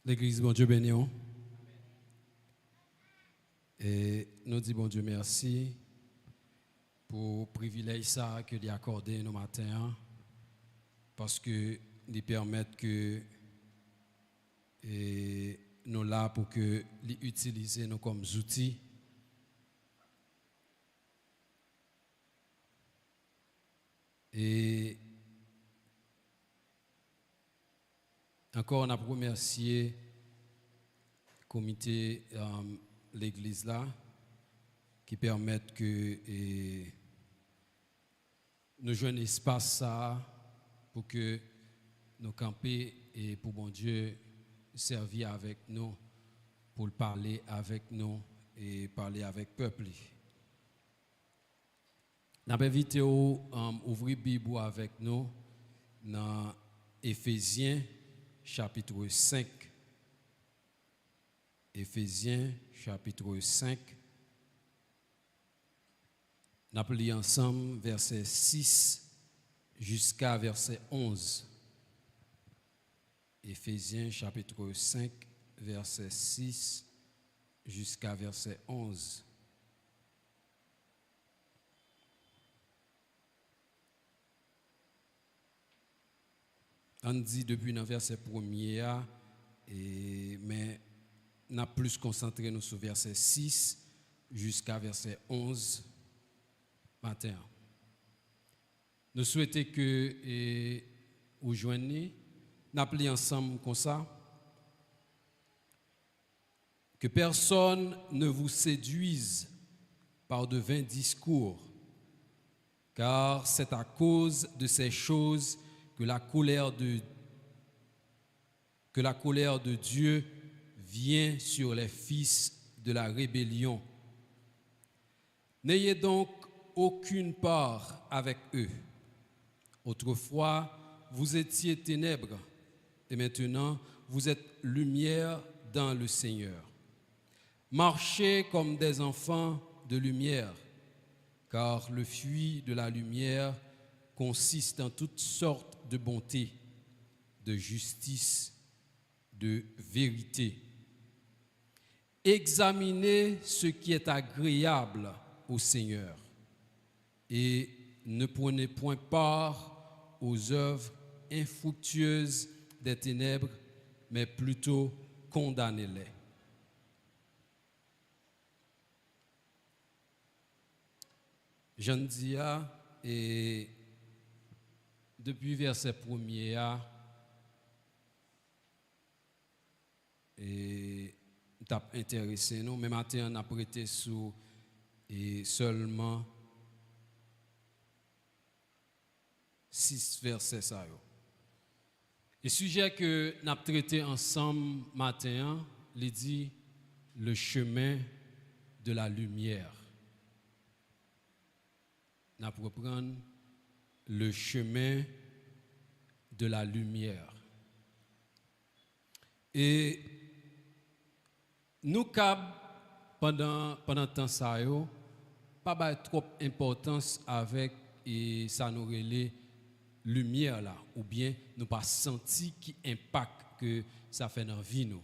L'église, bon Dieu béni. Et nous disons, bon Dieu, merci pour le privilège ça que lui accordé nos matins, parce que lui permettent que nous là pour que les utiliser nous comme outils. Et encore, on a remercié le comité l'église là qui permettent que nous jouions un espace ça pour que nous camper et pour bon Dieu servir avec nous, pour parler avec nous et parler avec le peuple. Nous avons invité à ouvrir la Bible avec nous dans Éphésiens chapitre 5. Éphésiens chapitre 5. Nous allons lire ensemble verset 6 jusqu'à verset 11. Éphésiens chapitre 5, verset 6 jusqu'à verset 11. On dit depuis le verset 1er, mais on a plus concentré nous sur verset 6 jusqu'à verset 11 matin. Nous souhaitons que vous joigniez, nous appelons ensemble comme ça, que personne ne vous séduise par de vains discours, car c'est à cause de ces choses que la colère de Dieu vient sur les fils de la rébellion. N'ayez donc aucune part avec eux. Autrefois, vous étiez ténèbres, et maintenant, vous êtes lumière dans le Seigneur. Marchez comme des enfants de lumière, car le fruit de la lumière consiste en toutes sortes de bonté, de justice, de vérité. Examinez ce qui est agréable au Seigneur et ne prenez point part aux œuvres infructueuses des ténèbres, mais plutôt condamnez-les. Jean Dia, et depuis verset 1er, et t'as intéressé nous, mais maintenant on a prêté sous et seulement 6 versets ça. Le sujet que nous avons traité ensemble matin, il dit le chemin de la lumière. Nous allons reprendre le chemin de la lumière. Et nous pendant le temps ça pas trop importance avec et ça nous relève lumière là, ou bien nous pas senti qui impact que ça fait dans la vie nous.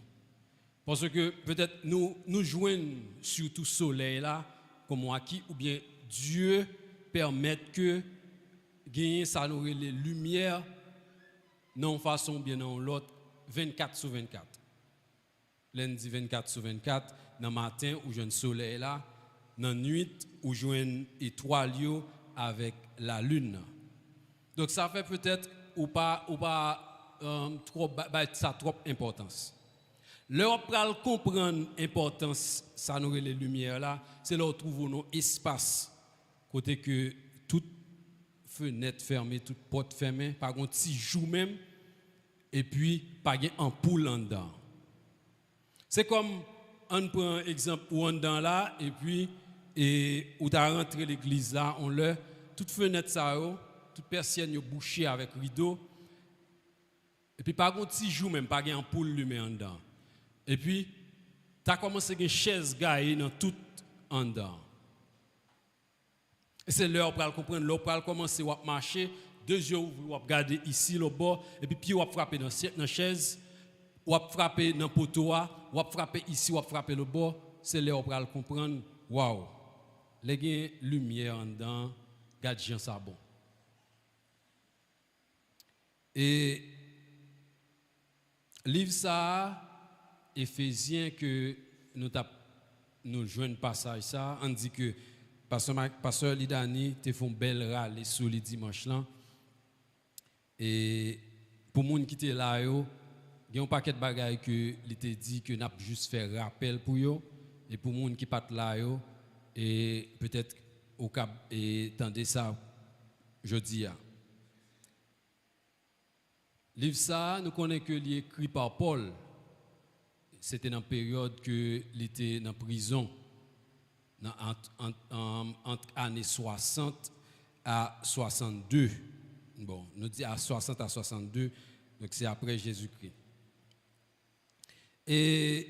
Parce que peut-être nous joignons sur tout soleil là comme acquis, ou bien Dieu permet que gagner ça nous relève lumière non façon bien dans l'autre 24/24. Lundi 24/24 dans matin où jeune soleil là, dans nuit où jeune étoile avec la lune. Donc ça fait peut-être ou pas trop ça trop importance. Leur pral comprendre importance ça nous les lumières là, c'est là où trouve nos espace côté que toute fenêtre fermée, toute porte fermée, par contre si joue même et puis pas gain ampoule en dedans. C'est comme on prend exemple où on dans là et puis où tu as rentré l'église là, on le toute fenêtre ça toute persienne bouchée avec rideau et puis par contre si joue même pas gain ampoule lumière en dedans. Et puis tu as commencé une chaise gaille dans tout en dedans. Et c'est l'heure pour comprendre, l'heure pour commencer à marcher, 2 yeux ouverts, vous regardez ici le bord et puis pied vous frapper dans la chaise. ou frapper dans poteau, ou frapper ici, ou frapper le bord, c'est là où on va comprendre, waouh, les lumière en dedans, garde Jean ça bon. Et livre ça, Éphésiens que nous jouons passage ça, on dit que pasteur Lidani te font belle râle sur les dimanche là. Et pour moun qui était là yo, il y a un paquet de bagages que il te dit que n'a juste fait rappel pour yo et pour moun qui pas là yo et peut-être au cap et tendez ça jeudi a. Livre ça, nous connaissons que il est écrit par Paul. C'était dans la période que il était dans prison entre années 60 à 62. Bon, nous dit à 60 à 62, donc c'est après Jésus-Christ. Et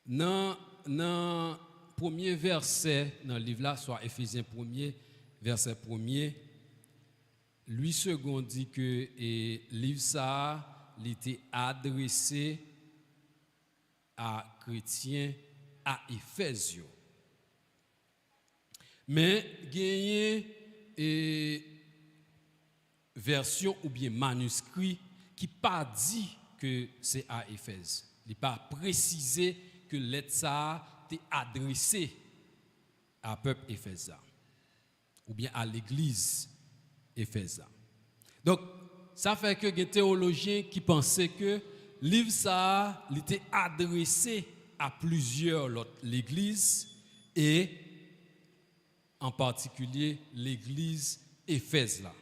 dans le premier verset dans le livre là, soit Éphésiens 1er, verset 1er, lui second dit que le livre ça il était adressé à chrétiens à Éphèse. Mais gagné version ou bien manuscrit qui pas dit que c'est à Éphèse. Il pas précisé que lettre ça est adressée à peuple Éphèse ou bien à l'église Éphèse. Donc ça fait que des théologiens qui pensaient que livre ça était adressé à plusieurs autres l'église et en particulier l'église Éphèse là.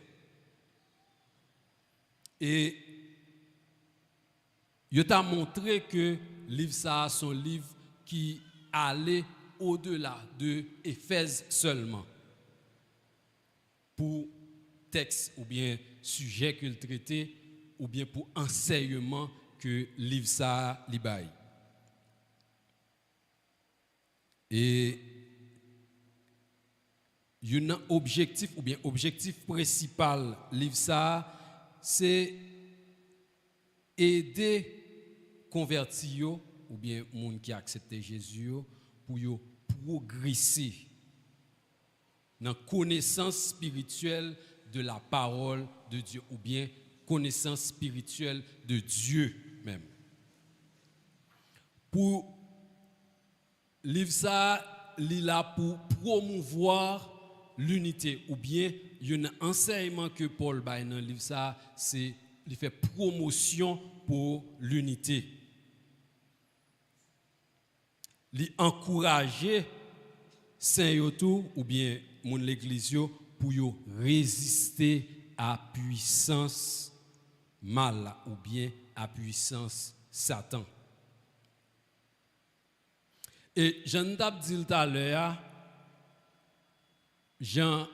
Et il t'a montré que livre ça son livre qui allait au-delà de Éphèse seulement pour texte ou bien sujet qu'il traitait ou bien pour enseignement que livre ça li bail. Et un objectif ou bien objectif principal livre ça c'est aider convertis ou bien monde qui a accepté Jésus pour yo progresser dans connaissance spirituelle de la parole de Dieu ou bien connaissance spirituelle de Dieu même. Pour livre ça, il là pour promouvoir l'unité ou bien il y a un enseignement que Paul bail dans livre ça, c'est il fait promotion pour l'unité. Il encourager saint yotou ou bien mon l'église pour yo résister à puissance mal ou bien à puissance Satan. Et Jean d'ab dit tout à l'heure, Jean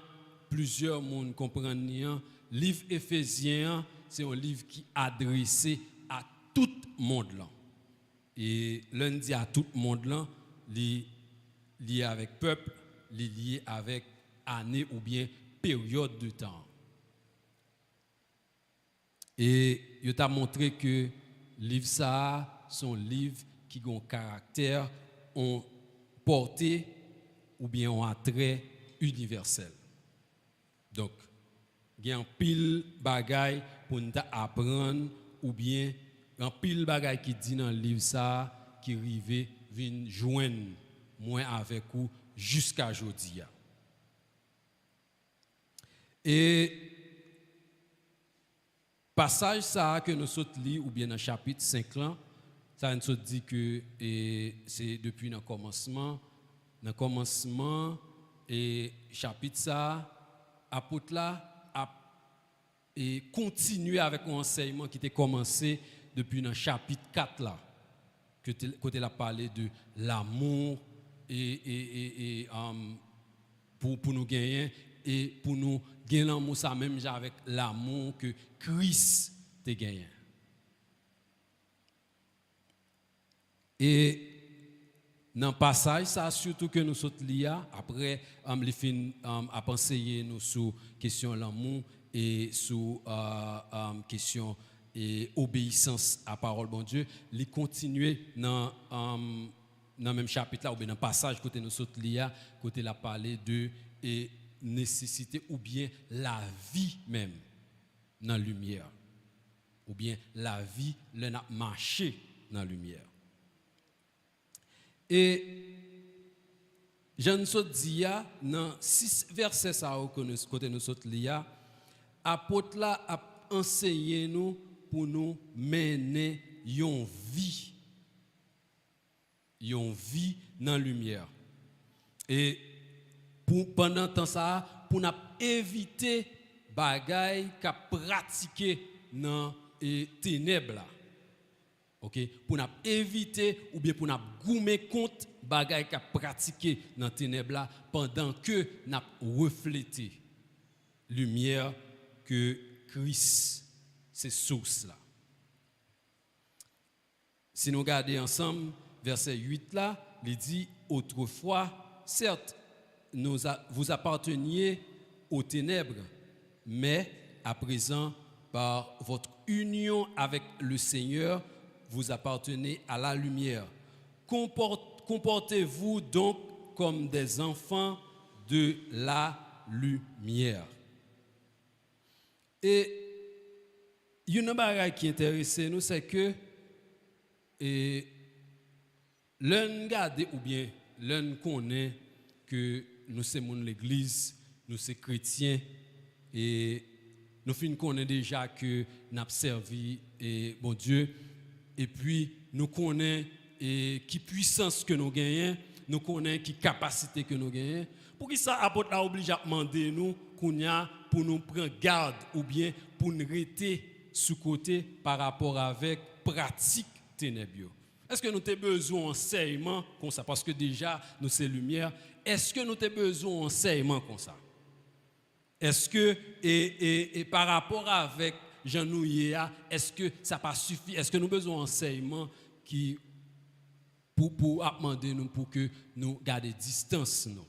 plusieurs monde comprennent livre Éphésiens c'est un livre qui est adressé à tout le monde là. Et lundi à tout le monde là, lié avec peuple, lié avec année ou bien période de temps. Et il t'a montré que livre ça sont livres qui ont un caractère, ont porté ou bien ont attrait universel. Donc, il y a un pile bagaille pour nous apprendre ou bien un pile bagaille qui dit dans le livre ça qui arrive vient joindre moi avec vous jusqu'à aujourd'hui. Et passage ça que nous sommes lire ou bien dans chapitre 5 là, ça nous dit que c'est depuis le commencement et chapitre ça apôtre là et continuer avec un enseignement qui était commencé depuis le chapitre 4 là que côté la parlé de l'amour et pour nous gagner et pour nous gagner l'amour ça même avec l'amour que Christ te gagné. Et Dans le passage, ça surtout que nous sommes liés, après, les fins à penser nous sur question de l'amour et sur question et obéissance à la parole de bon Dieu, les continuer dans le même chapitre là, ou bien dans le passage côté nous sommes liés, côté la parler de et nécessité ou bien la vie même dans la lumière, ou bien la vie, le marché dans la lumière. Et Jean nous dit dans 6 versets ça côté nous sommes liés, apôtre là a enseigné nous pour nous mener une vie dans la lumière. Et pendant temps ça pour nous éviter bagaille qu'a pratiquer dans les ténèbres là. OK, pour nous éviter ou bien pour nous goumer compte bagaille qu'a pratiquer dans ténèbres là pendant que nous refléter lumière que Christ c'est source là. Si nous regardons ensemble verset 8 là, il dit autrefois certes vous apparteniez aux ténèbres, mais à présent par votre union avec le Seigneur vous appartenez à la lumière. Comportez-vous donc comme des enfants de la lumière. Et une chose qui intéresse nous, c'est que l'un garde ou bien l'un connaît que nous sommes l'église, nous sommes chrétiens et nous connaissons déjà que nous avons servi et bon Dieu. Et puis, nous connaissons qui puissance que nous gagnons, nous connaissons qui capacité que nous gagnons. Pour qui ça, apôtre a obligé à demander nous pour nous prendre garde ou bien pour nous rester sous côté par rapport avec pratique ténèbres. Est-ce que nous avons besoin d'enseignement comme ça? Parce que déjà, nous sommes lumière. Est-ce que nous avons besoin d'enseignement comme ça? Est-ce que, et par rapport avec Jean-Nouye, est-ce que ça pas suffit? Est-ce que nous avons besoin d'enseignement qui pour demander nous pour que nous gardions distance nous,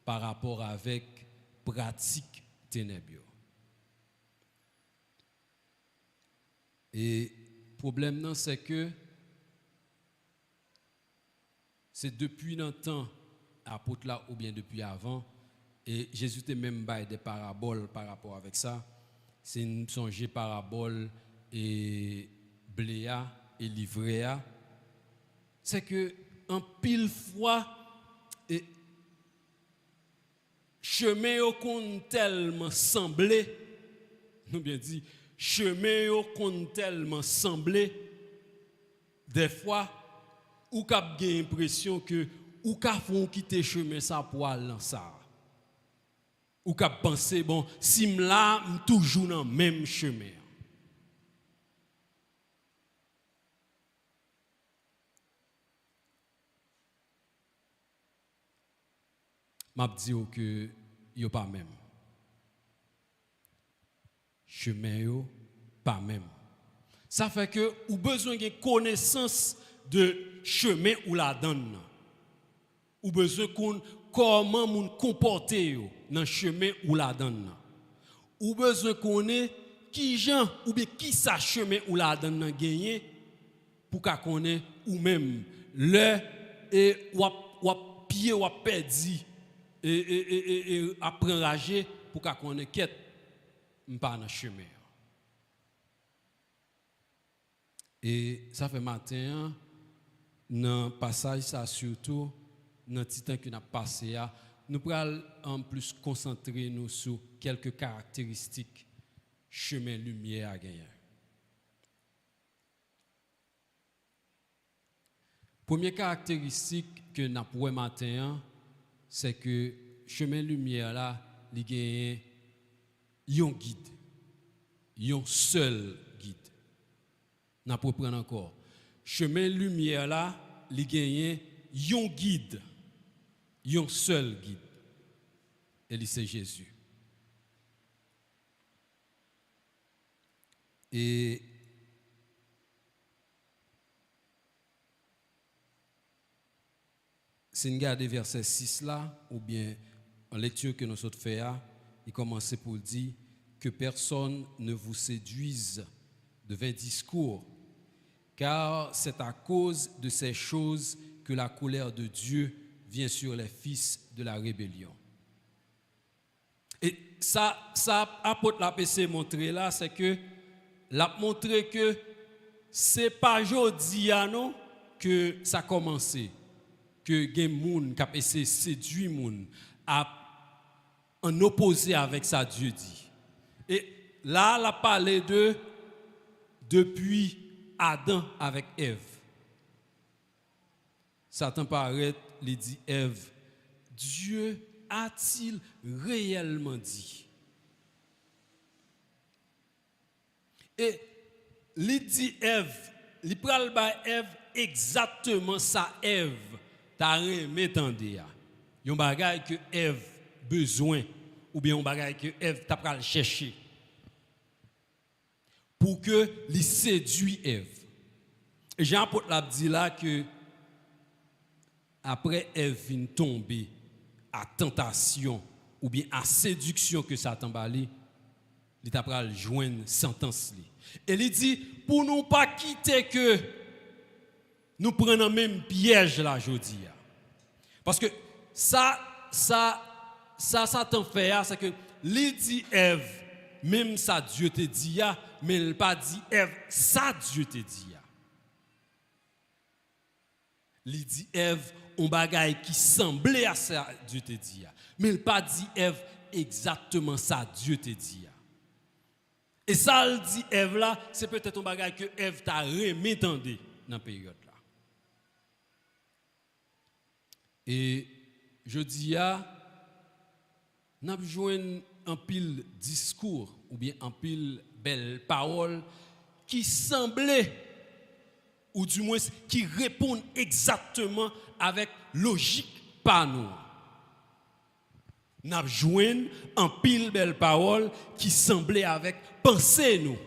par rapport avec pratique ténèbres? Et le problème, c'est que c'est depuis longtemps, apôtre là, ou bien depuis avant, et Jésus était même bail des paraboles par rapport avec ça. C'est une songe parabole et bléa et livréa. C'est que en pile fois, et chemin au compte tellement semblé, nous bien dit, chemin au compte tellement semblé, des fois, ou cap gen impression que ou ka font quitter chemin ça pour aller dans ça. Ou cap penser bon si m'la toujours dans même chemin. M'a dit que yo pas même. Chemin yo pas même. Ça fait que ou besoin de connaissance de chemin ou la donne. Ou besoin qu'on comment moun comporter dans chemin ou la donne. Ou besoin connaître qui gens ou bien qui sa chemin ou la donne gagner pour qu'a connaître ou même le et ou pied ou perdu et après enragé pour qu'a connaître quête pas dans chemin. Et ça fait matin dans passage ça surtout dans le temps que nous avons passé, nous pourrons en plus concentrer nous sur quelques caractéristiques chemin lumière à gagner. Première caractéristique que nous avons matin, c'est que chemin lumière là, il gagne un guide, un seul guide. Nous allons prendre encore. Chemin lumière là, il gagne un guide. Un seul guide. Et c'est Jésus. Et si nous regardons verset 6 là, ou bien en lecture que nous autres faisons, il commence pour dire que personne ne vous séduise de vains discours, car c'est à cause de ces choses que la colère de Dieu vient sur les fils de la rébellion. Et ça apôtre la PC montré là, c'est que l'a montré que c'est pas jodi non que ça a commencé, que gen moun qui a essayé de séduire moun en opposé avec ça Dieu dit. Et là, la parlé de depuis Adam avec Ève. Satan paraît, il dit Ève, Dieu a-t-il réellement dit? Et il dit Ève, il pral ba Ève exactement ça Ève t'a remé tande ya. Yon bagay que Ève besoin ou bien yon bagay que Ève t'a pral chercher pour que li séduit Ève. Et Jean-Apôtre l'a dit là que après Ève vient tomber à tentation ou bien à séduction que Satan bali, il t'a pral joindre sentence li. Et il dit pour nous pas quitter que nous prenons même piège là aujourd'hui. Parce que ça Satan fait c'est que il dit Ève même ça Dieu te dit mais il pas dit Ève ça Dieu te dit. Il dit Ève on bagaille qui semblait à ça Dieu te dit. Mais il pas dit Ève exactement ça Dieu te dit. Et ça il dit Ève là, c'est peut-être un bagaille que Ève t'a remis tendé dans période là. Et je dis n'a besoin un pile discours ou bien un pile belle parole qui semblait ou du moins qui répondent exactement avec logique par nous. N'a joint en pile belle parole qui semblait avec pensée nous.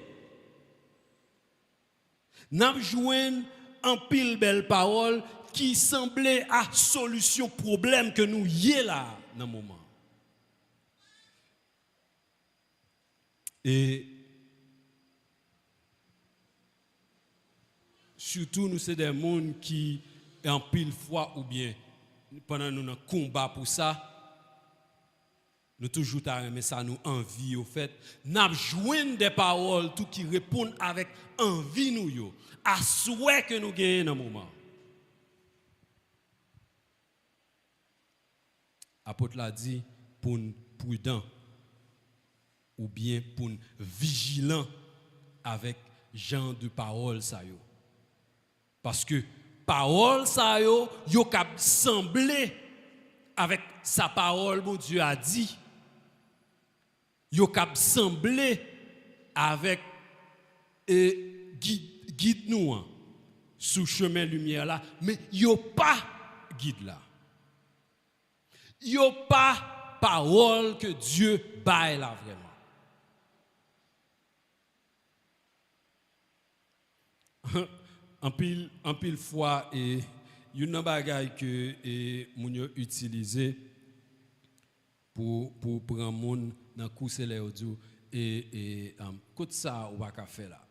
N'a joint en pile belle parole qui semblait à solution problème que nous y est là dans le moment. Et surtout, nous, c'est des gens qui, en pile fois ou bien, pendant nous, un combat pour ça, nous toujours mais ça nous envie au fait. Nous jouons des paroles tout qui répondent avec envie nous yo, à souhait que nous gagnons dans le moment. Apôtre l'a dit pour prudent ou bien pour vigilant avec genre de paroles ça yo. Parce que parole ça yo cap semblé avec sa parole mon Dieu a dit. Yo cap semblé avec guide nous sous chemin lumière là mais yo pas guide là. Yo pas parole que Dieu baille là vraiment. En pile fois et une bagaille que moun yo utilisé pour prendre moun dans course les audio et côté ça ou pas faire là.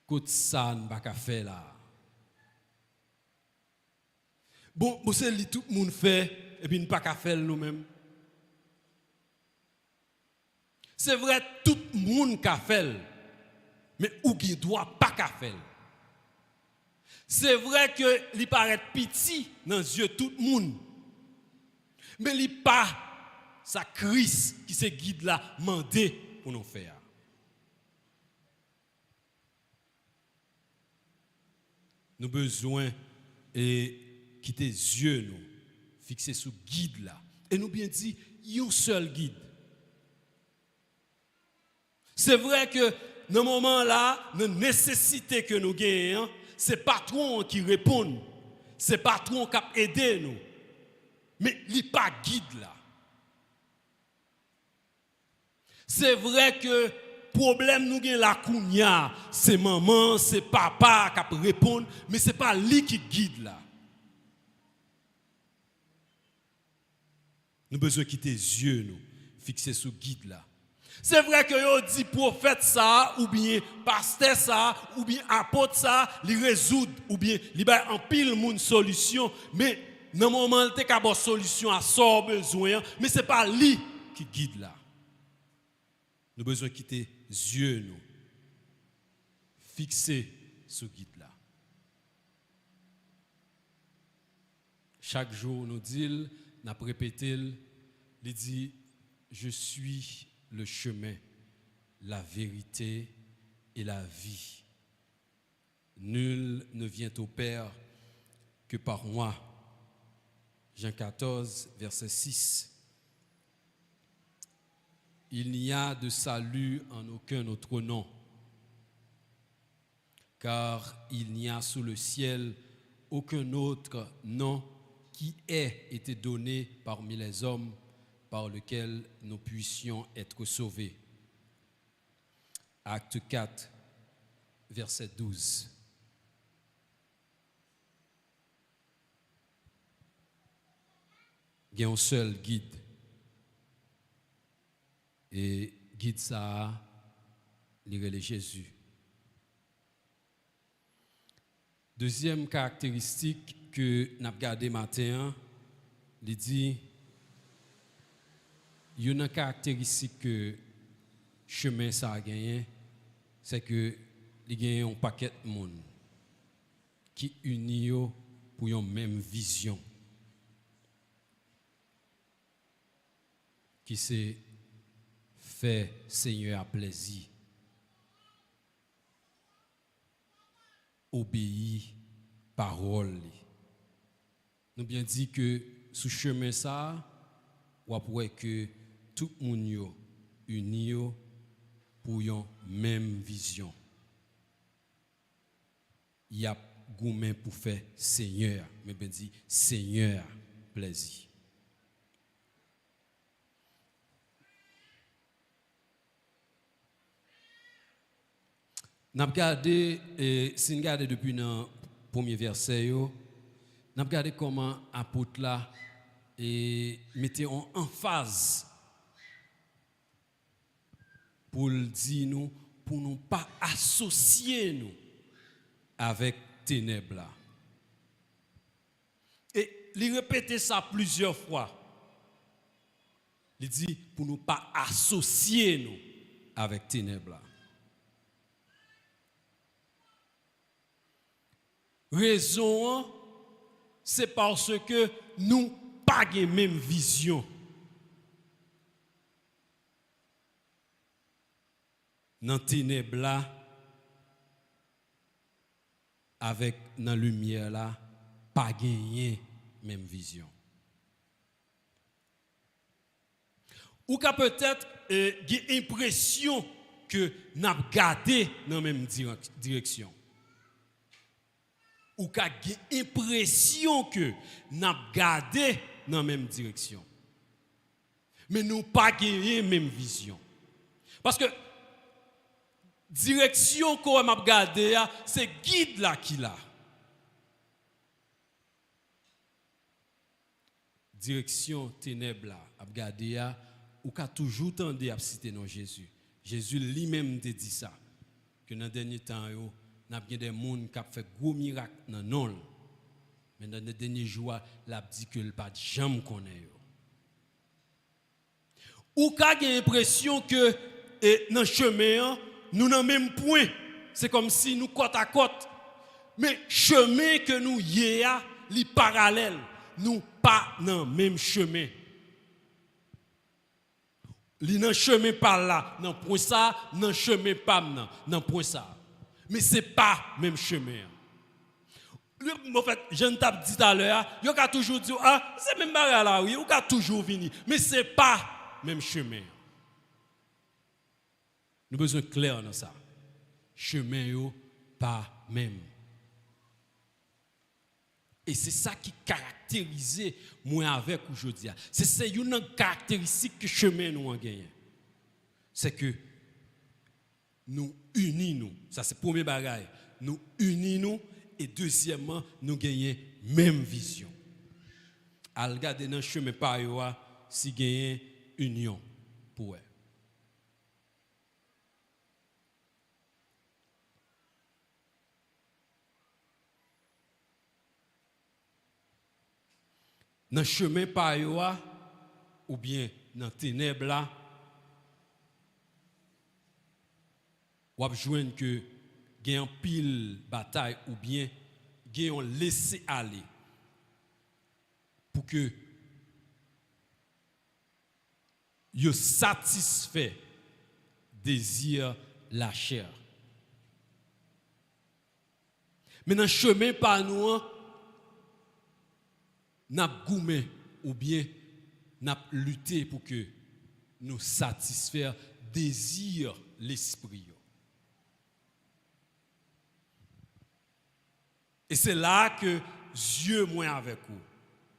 Côté ça on pas faire là. Bon c'est li tout moun fait et puis on pas faire nous-mêmes. C'est vrai tout moun ka fait. Mais ou qui doit pas qu'à faire. C'est vrai que il paraît petit dans les yeux tout le monde. Mais il pas sa crise qui se guide là mandé pour nous faire. Nous besoin et quitter les yeux nous fixer sur guide là et nous bien dit un seul guide. C'est vrai que dans ce moment-là, la nécessité que nous gagnons, c'est patron qui répond, c'est patron qui aide nous. Mais il n'est pas guide là. C'est vrai que problème nous gen la kounya, c'est maman, c'est papa qui répondre, mais c'est pas lui qui guide là. Nous besoin quitter les yeux nous, fixer sur guide là. C'est vrai que yo dit prophète ça ou bien pasteur ça ou bien apôtre ça, li résoudre ou bien li ba en pile moun solution, mais dans moment il te une solution à son besoin, mais c'est pas lui qui guide là. Nous besoin quitter les yeux nous, fixer sur guide là. Chaque jour nous dit, n'a répété, il dit je suis le chemin, la vérité et la vie. Nul ne vient au Père que par moi. Jean 14, verset 6. Il n'y a de salut en aucun autre nom, car il n'y a sous le ciel aucun autre nom qui ait été donné parmi les hommes par lequel nous puissions être sauvés. Acte 4, verset 12. Il y a un seul guide. Et guide ça, c'est Jésus. Deuxième caractéristique que nous avons regardé matin, il dit, il y a une caractéristique que le chemin ça a gagné, c'est que il y a un paquet de monde qui unit pour une même vision. Qui s'est fait Seigneur à plaisir. Obéir parole. Nous bien dit que sous chemin ça, on pourrait que tout le monde uni pour une même vision. Il y a gourmet pour faire Seigneur, mais bien dit Seigneur plaisir. Nous avons regardé, si nous regardons depuis le premier verset, nous avons regardé comment l'apôtre là mettait en emphase pour dire nous, pour ne pas associer nous avec ténèbres là. Et il répétait ça plusieurs fois. Il dit pour ne pas associer nous avec ténèbres là. Raison, c'est parce que nous pas la même vision. Dans ténèbres là, avec dans lumière là, pas gagner même vision. Ou qu'a peut-être l'impression que n'a gardé dans la même direction. Ou qu'a l'impression que n'a gardé dans la même direction. Mais nous pas gagné même vision. Parce que direction qu'on m'a gardé, c'est guide là qui l'a. Direction ténèbres là, a gardé ou qu'a toujours tendu à citer non Jésus. Jésus lui-même te dit ça que dans dernier temps yo n'a bien des gens qui ont fait gros miracles dans non. Mais dans les derniers jours, l'a dit que le pas jamais connaît yo. Ou qu'a l'impression que dans le chemin nous dans même point, c'est comme si nous côte à côte. Mais chemin que nous y a, li parallèle, nous pas dans même chemin. Li nan chemin par là, nan point ça, nan chemin pas nan point ça. Mais c'est pas même chemin. En fait, je ne t'ai dit tout à l'heure, yo ka toujours dit c'est même barrière là oui, ou ka toujours venir, mais c'est pas même chemin. Nous avons besoin de clair dans ça. Chemin yo pas même. Et c'est ça qui caractérise moi avec aujourd'hui. C'est une caractéristique que chemin nous a gagné. C'est que nous unissons. Ça, c'est le premier bagage. Nous unissons et deuxièmement, nous gagnons même vision. À regarder dans le chemin par yo, si gagne union pour eux. Dans le chemin par yo, ou bien dans les ténèbres là, ou joindre que gagne en pile bataille ou bien gagne laisser aller pour que yo satisfait désir la chair. Mais dans le chemin par nous, n'a goumé ou bien n'a lutté pour que nous satisfaire désir l'esprit. Et c'est là que Dieu moi avec vous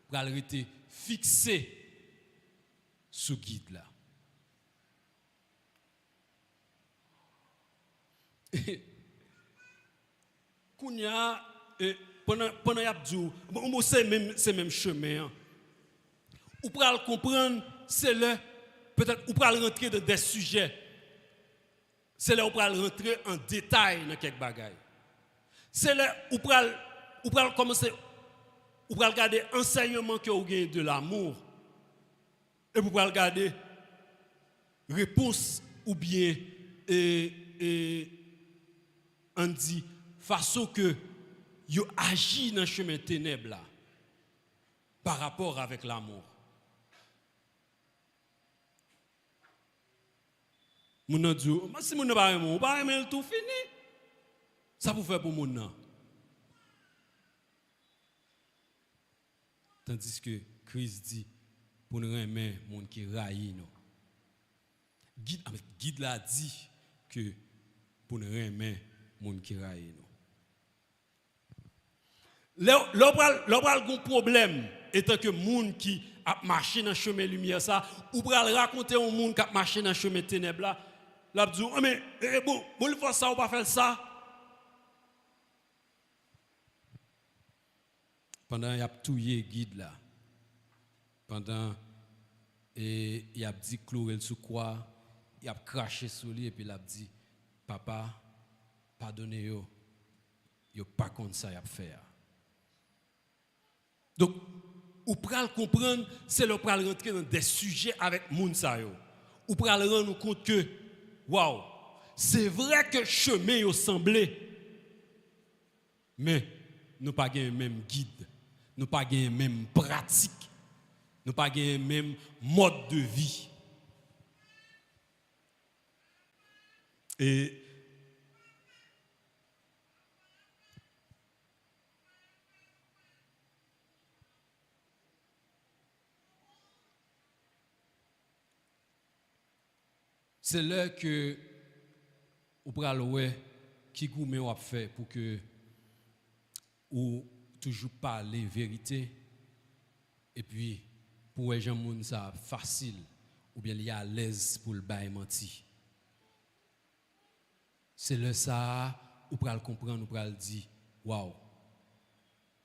pour rester fixé sous guide là. Kounya pendant y a dit bon c'est même chemin. Ou pour le comprendre c'est le peut-être ou pour rentrer dans des sujets. C'est là où pour rentrer en détail dans quelques bagages. C'est là où pour commencer ou pour regarder enseignement que vous gagnez de l'amour et pour regarder réponse ou bien on dit façon que yo agit dans le chemin ténèbres là par rapport avec l'amour. Moun dit si moun pas aimer, on pas aimer tout fini. Ça vous fait pour moun nan. Tandis que Christ dit pour nous aimer moun qui raille nous. Guide l'a dit que pour nous aimer moun qui raille nous. L'on problème étant que moun qui a marché dans le chemin lumière ça ou pral raconter un moun qui a marché dans le chemin ténèbres là l'a dit mais bon le faire ça ou pas faire ça pendant y a touillé guide là pendant et il a dit clouer sous quoi il a craché sur lui et puis il a dit papa pardonnez yo pas comme ça y a faire. Donc, ou pral comprendre, c'est le pral rentrer dans des sujets avec moun sa yo. Ou pral rendre compte que, waouh, c'est vrai que chemin yo semblé, mais nous pas gain même guide, nous pas gain même pratique, nous pas gain même mode de vie. Et c'est là que ou pral ouais qui goumé ou a fait pour que ou toujours parler vérité et puis pour les gens moun ça facile ou bien li à l'aise pour le bail menti. C'est là ça ou pral comprendre ou pral dire waouh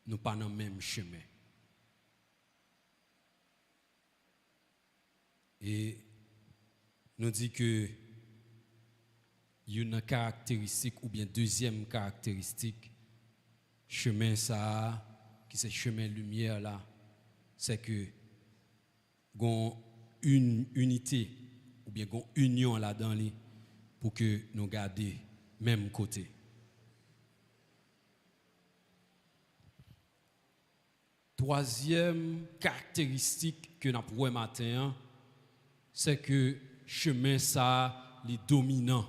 nous pas dans le même chemin. Et nous dit que une caractéristique ou bien deuxième caractéristique chemin ça qui c'est chemin lumière là c'est que gon une unité ou bien gon union là dans lui pour que nous garder même côté. Troisième caractéristique que nous avons matin c'est que chemin ça les dominant.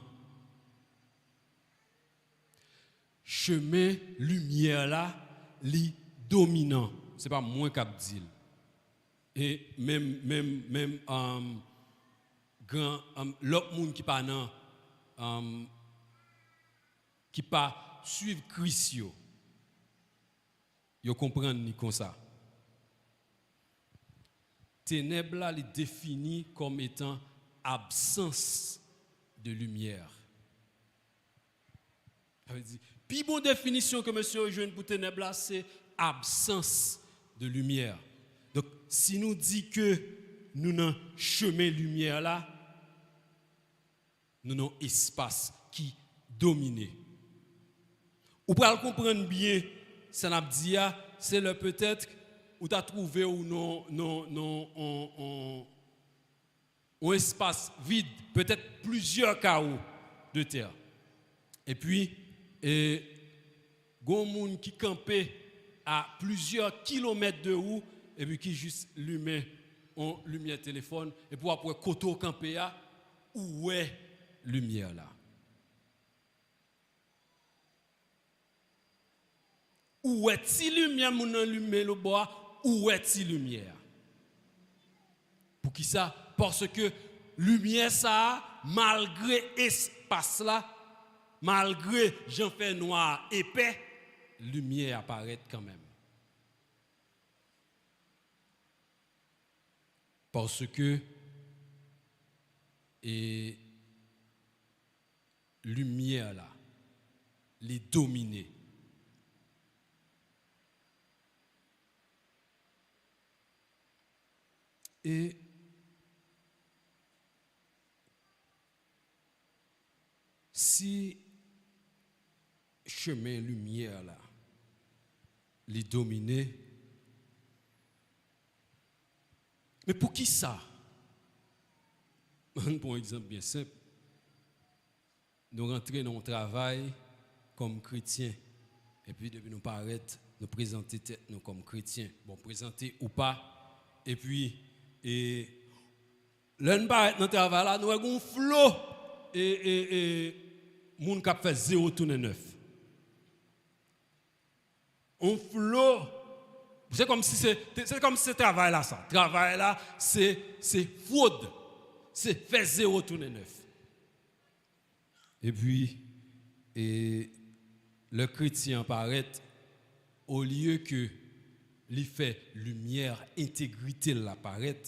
Chemin lumière là les dominant. C'est pas moins qu'à dire. Et même grand l'autre monde qui pas nan qui pas suivre Christ yo comprendre ni comme ça. Ténèbres là les définit comme étant absence de lumière. Ça veut dire, puis bonne définition que monsieur rejoint pour ténèbres là, c'est absence de lumière. Donc, si nous dit que nous n'avons chemin lumière là, nous avons espace qui domine. Ou pour le comprendre bien, ça n'a dit, c'est le peut-être où tu as trouvé ou un espace vide, peut-être plusieurs carreaux de terre. Et puis, il y a un monde qui campait à plusieurs kilomètres de haut, et puis qui juste lumière téléphone, et pour après côté camper, où est lumière là? Où est-il lumière, mon allumé le bois? Où est-il lumière? Pour qui ça? Parce que lumière ça, malgré espace là, malgré j'en fais noir épais, lumière apparaît quand même. Parce que et lumière là, les dominer. Et si chemin lumière là, les dominer, mais pour qui ça? Pour un exemple bien simple, nous rentrons dans le travail comme chrétiens, et puis depuis nous paraître, nous présenter tête nous comme chrétiens, bon présenter ou pas, et puis là nous paraître dans le travail là, nous avons un flot et moun qui fait 0 tourner 9. Un flot, c'est comme si c'est comme si ce travail là ça. Travail là c'est fraude. C'est faire 0 tourner 9. Et puis le chrétien paraît au lieu que lui fait lumière, intégrité l'apparaît,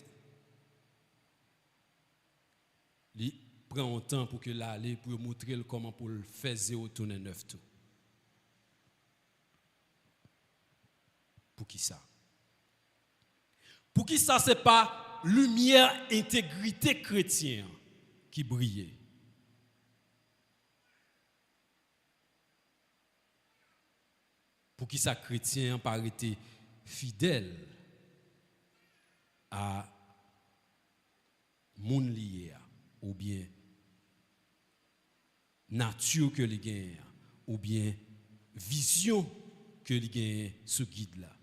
il prend un temps pour que l'aller pour montrer comment pour le faire 0 tourner 9 tout. Pour qui ça? Pour qui ça c'est pas lumière, intégrité chrétienne qui brille? Pour qui ça chrétien pas été fidèle à mon lié ou bien nature que les gagne ou bien vision que les gagne ce guide là.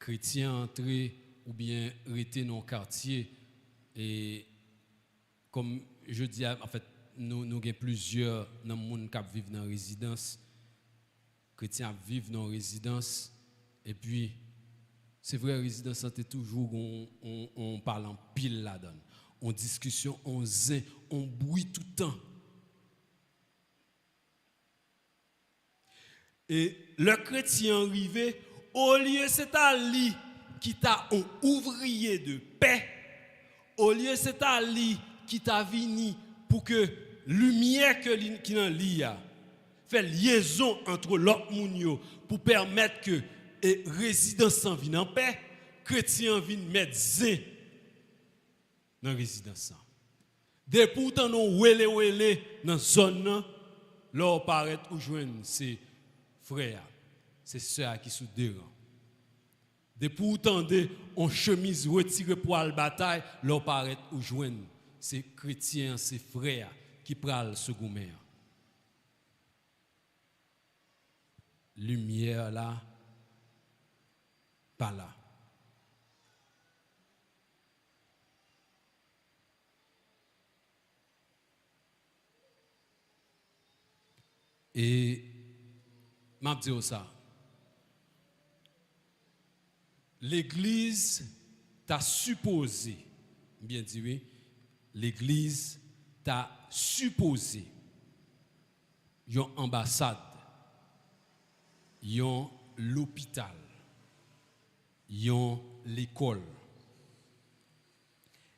Chrétien entrer ou bien rester dans le quartier et comme je dis en fait nous avons plusieurs dans le monde qui vivent dans la résidence. Chrétiens vivent dans la résidence et puis c'est vrai la résidence c'est toujours on parle en pile là-dedans. On discussion, on zin, on bruit tout le temps. Et le chrétien arrivé au lieu c'est à lui qui t'a un ouvrier de paix, au lieu c'est à lui qui t'a venu pour que lumière qui dans lui a fait liaison entre l'autre monde pour permettre que résidence s'en vienne en paix, chrétien vienne mettre zin dans résidence. Dès pourtant nous wele dans zone là, là paraît ou joindre c'est frère, c'est sœur qui sous dehors. De pourtant on chemise retirée pour la bataille, là paraît ou joindre c'est chrétien, c'est frère qui pral second. Lumière là pas là. Et m'a dit ça. L'église t'a supposé, bien dit oui, l'église t'a supposé une ambassade, une l'hôpital, une l'école.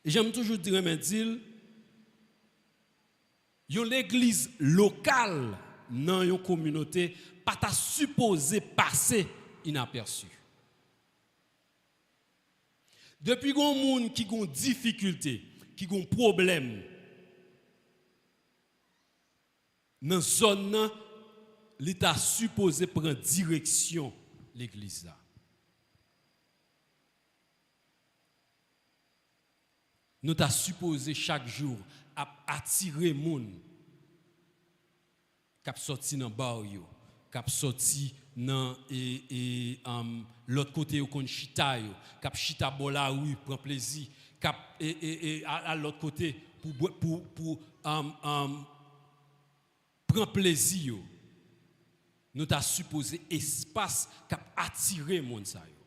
Et j'aime toujours dire, l'église locale dans une communauté pas ta supposé passer inaperçu. Depuis qu'on monde qui ont difficulté, qui ont problème dans zone l'État supposé prendre direction l'église là. Nous t'a supposé chaque jour attirer moun k'ap sorti dans bar yo, k'ap sorti dans l'autre côté au kon chita yo, k'ap chita bola rue prend plaisir, k'ap à l'autre côté pour prendre plaisir yo. Nous t'a supposé espace k'ap attirer moun sa yo.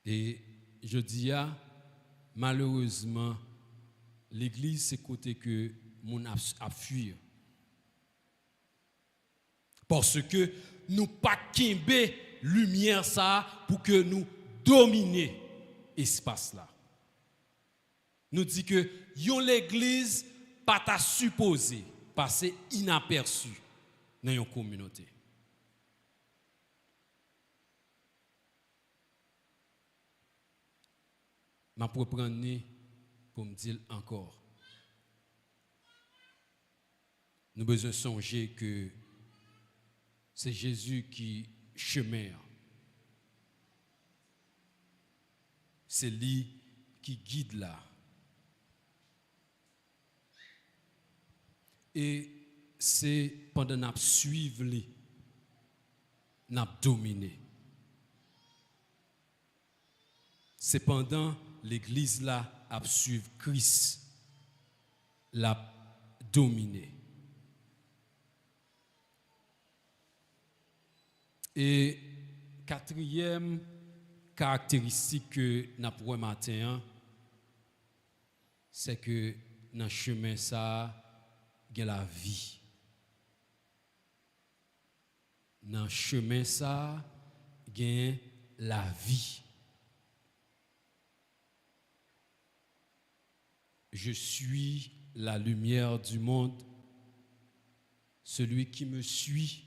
Et je dis malheureusement l'église c'est côté que moun a fuir. Parce que nous pas kembe lumière ça pour que nous dominer espace là. Nous dit que yon l'église pas ta supposé passer inaperçu dans une communauté. Ma pour prendre pour me dire encore. Nous besoin songer que c'est Jésus qui chemin. C'est lui qui guide là. Et c'est pendant nous suivre lui, nous dominer. C'est pendant l'église là a suivre Christ, l'a dominer. Et quatrième caractéristique que nous avons matin, c'est que dans le chemin ça, il y a la vie. Dans le chemin ça, il y a la vie. Je suis la lumière du monde. Celui qui me suit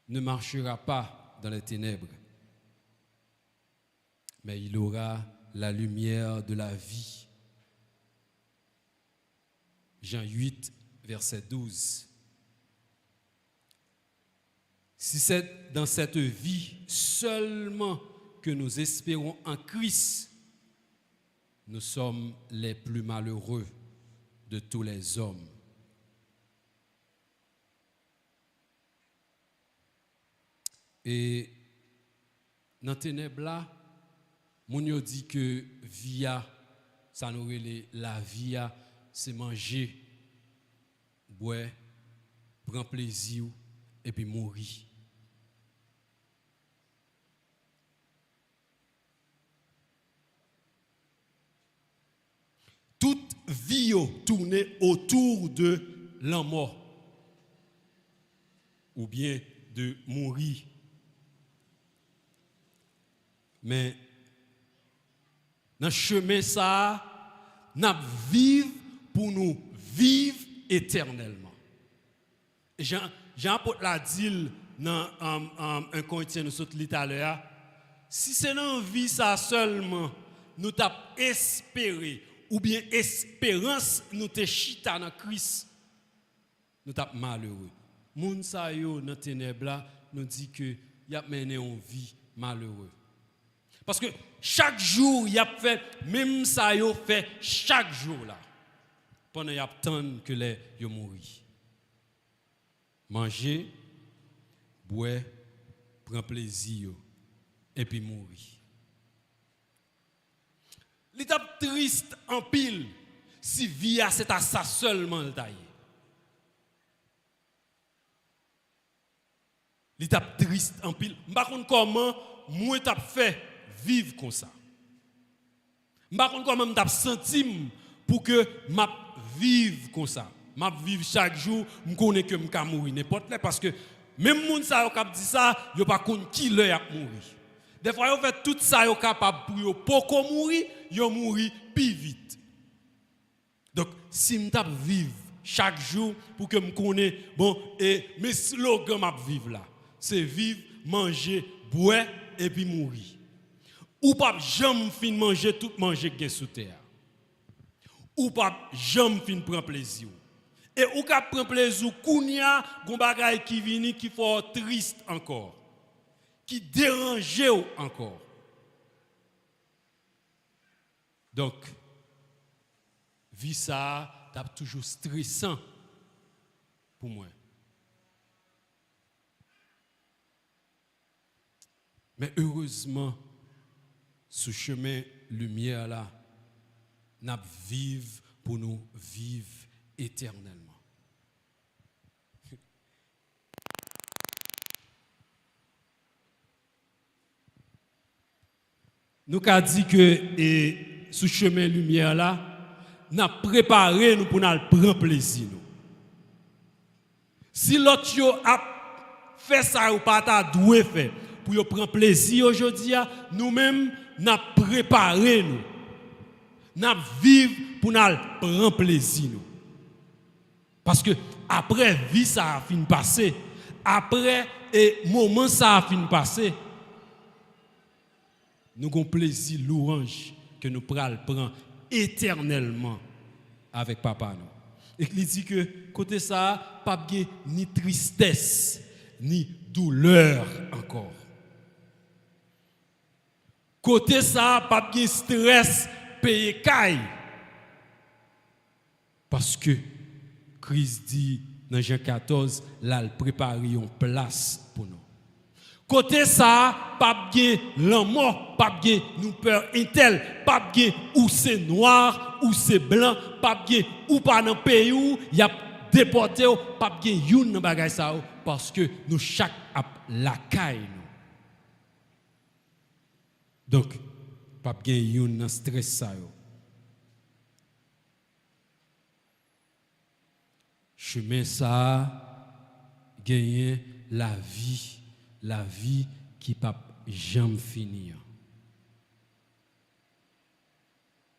ne marchera pas dans les ténèbres, mais il aura la lumière de la vie. Jean 8, verset 12. Si c'est dans cette vie seulement que nous espérons en Christ, nous sommes les plus malheureux de tous les hommes. Et dans les ténèbres là, mon yo dit que via, ça nous relève la via, c'est manger, boire, prendre plaisir et puis mourir. Toute vie tourne autour de la mort ou bien de mourir. Mais dans le chemin ça, nous vivons pour nous vivre éternellement. Jean-Paul l'a dit dans 1 Corinthiens nous sommes tout à l'heure, si c'est dans la vie ça seulement, nous t'avons espéré ou bien espérance nous te chita dans Christ, nous t'avons malheureux. Moun sa yo dans ténèbres là nous dit que y a mené une vie malheureux. Parce que chaque jour, il y a fait, même ça, il fait chaque jour là. Pendant qu'il y a tant que les yo mourir. Manger, boire, prendre plaisir et puis mourir. L'étape triste en pile, si vie a c'est à ça seulement le taille. L'étape triste en pile. Par contre, comment moi t'as fait vivre comme ça. Par contre, comment m't'a senti pour que m'a vive comme ça. M'a vivre chaque jour, me connais que m'ka mourir n'importe là parce que même moun ça qui dit ça, yo pas connait qui l'heure a mourir. Des fois, vous faites tout ça, vous capable pour mourir, vous mourir plus vite. Donc, si je vivre chaque jour pour que je connaisse, bon, et mes slogans m'a vivre là, c'est vivre, manger, boire et puis mourir. Ou pas jamais fin manger tout manger qui est sous terre. Ou pas jamais fin prendre plaisir. Et ou ka prendre plaisir kounya gon bagay qui vini qui faut triste encore. Qui dérange encore. Donc vie ça t'a toujours stressant pour moi. Mais heureusement, ce chemin lumière là, nous vivons pour nous vivre éternellement. Nous avons dit que ce chemin lumière là, nous avons préparé nous pour nous prendre plaisir. Si l'autre a fait ça ou pas, ta doué faire pour prendre plaisir aujourd'hui, nous-mêmes nous préparé nous. Nous vivons pour nous prendre plaisir. Parce que après vie ça a fini passer, après moment ça a fini passer, nous avons plaisir louange que nous prenons prendre éternellement avec papa nous. Et il dit que côté ça, pas ni tristesse, ni douleur encore. Côté ça, pas de stress, payer caille. Parce que Christ dit dans Jean 14, là, il prépare une place pour nous. Côté ça, pas de l'amour, pas de nous peur intel, pas de ou c'est noir, ou c'est blanc, pas de ou pas dans le pays où il y a déporté, pas de youn dans bagay ça parce que nous chaque la caille. Donc, pas de youn dans stress ça. Chemin ça, gagner la vie qui ne peut jamais finir.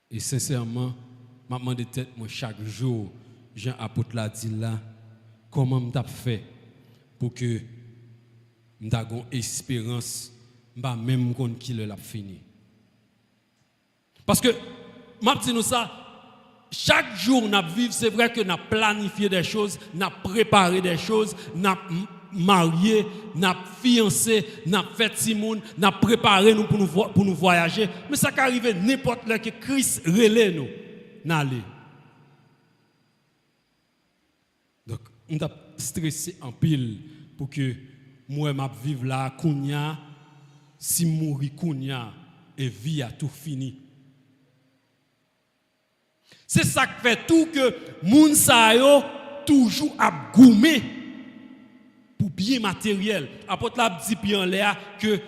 Et sincèrement, je me demande tête moi chaque jour, Jean apôtre l'a dit là, comment je fait pour que je ait une espérance, même quand il l'a fini. Parce que, je dis nous ça, chaque jour nous vivons, c'est vrai que nous planifié des choses, nous préparé des choses, nous marié, n'a fiancé, n'a fait Simone, n'a préparé nous pour nous voyager, mais ça peut arriver n'importe là que Christ relève nous n'aller. Donc on a stressé en pile pour que moi m'a vivre là kounya si mourir kounya et vie a tout fini. C'est ça qui fait tout que moun sa yo toujours a goumé pour bien matériel. Apôtre l'a dit bien là que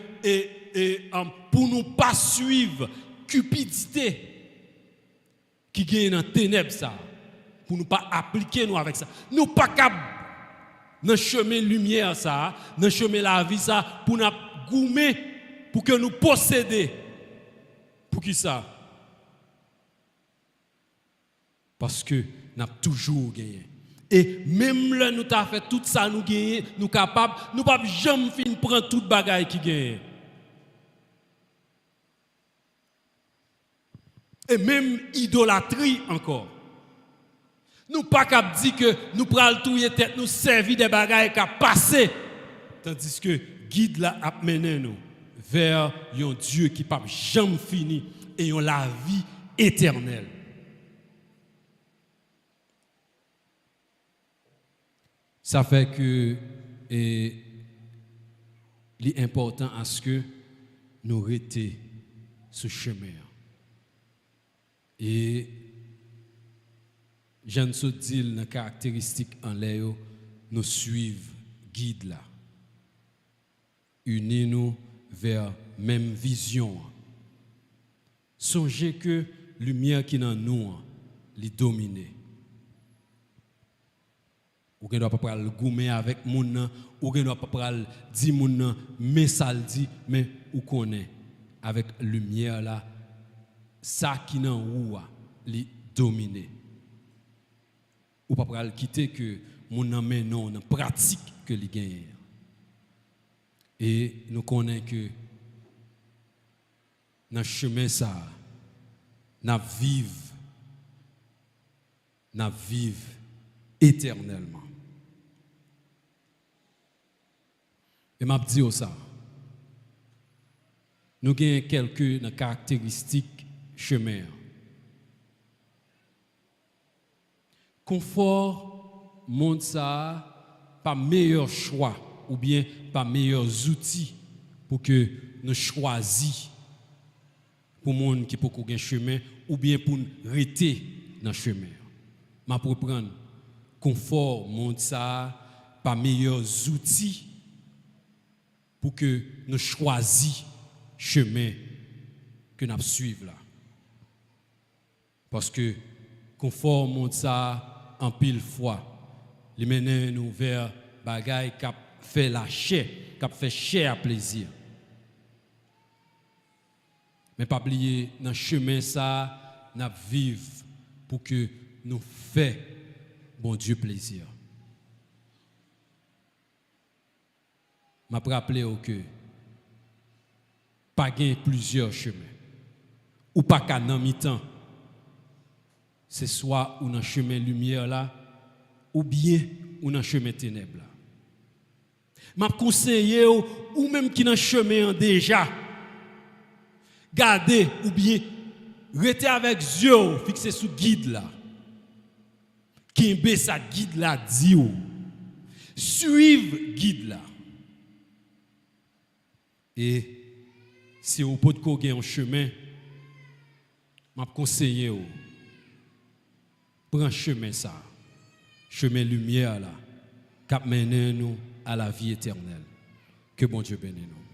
pour nous pas suivre cupidité qui gagne dans ténèbres ça, pour nous pas appliquer nous avec ça. Nous pas cap dans chemin lumière ça, dans chemin la vie ça pour nous goumer pour que nous posséder. Pour qui ça? Parce que nous avons toujours gagné. Et même là, nous avons fait tout ça, nous gagné, nous capables, nous ne pouvons jamais finir prendre toute bagaille qui gagne. Et même idolâtrie encore. Nous ne pouvons pas dire que nous prenons tout les tête, nous servir des bagailles qui ont passé. Tandis que guide là a mené nous vers un Dieu qui ne peut jamais finir et la vie éternelle. Ça fait que l'important à ce que nous restions ce chemin. Et Jean se dit dans caractéristique en l'air, nous suivons guide là. Unis nous vers même vision. Songez que lumière qui dans nous les domine. Ou ne doit pas le goumer avec moun nan, ou ne doit pas dire moun nan, mais ça le dit, mais ou connaît avec lumière là, ça qui nan ou li dominer. Ou pas quitter que moun nan men non dans pratique que li gagne. Et nous connaissons que dans le chemin ça, nous vivons éternellement. Et m'a dit ça. Nous avons quelques caractéristiques chemin. Confort, monde ça, pas meilleur choix ou bien pas meilleurs outils pour que nous choisissions pour monde qui peut un chemin ou bien pour nous rester dans le chemin. Ma pour prendre confort, monde ça, pas meilleurs outils pour que nous choisissions chemin que nous suivons là. Parce que confort, monde ça, en pile fois, les mène nous vers bagaille qui fait la chair, qui fait chair à plaisir. Mais pas oublier dans le chemin ça, nous vivons pour que nous fassions bon Dieu plaisir. Je me rappelle que pas gain plusieurs chemins ou pas qu'à dans mi-temps. C'est soit ou dans le chemin lumière là ou bien ou dans le chemin ténèbres là. M'a conseillé ou même qui dans le chemin déjà gardez ou bien restez avec yeux fixé sous guide là. Qui embe sa guide là dit ou suivre guide là. Et si vous pouvez un chemin, m'a conseillé ou prends chemin ça. Chemin lumière là qui mène nous à la vie éternelle. Que bon Dieu bénisse nous.